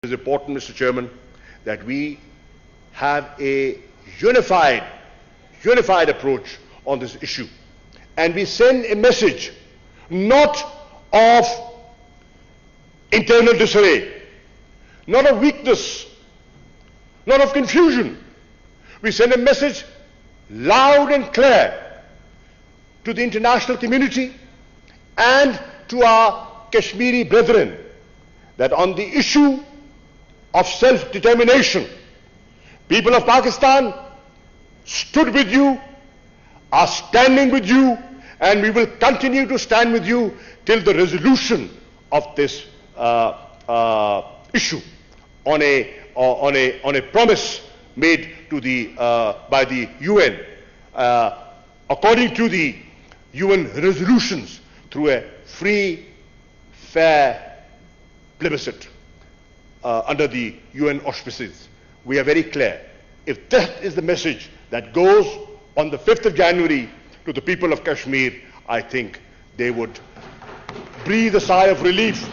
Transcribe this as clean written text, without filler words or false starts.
It is important, Mr. Chairman, that we have a unified approach on this issue. And we send a message not of internal disarray, not of weakness, not of confusion. We send a message loud and clear to the international community and to our Kashmiri brethren that on the issue of self-determination, people of Pakistan stood with you, are standing with you, and we will continue to stand with you till the resolution of this issue on a promise made to by the UN according to the UN resolutions through a free, fair plebiscite under the UN auspices. We are very clear. If that is the message that goes on the 5th of January to the people of Kashmir, I think they would breathe a sigh of relief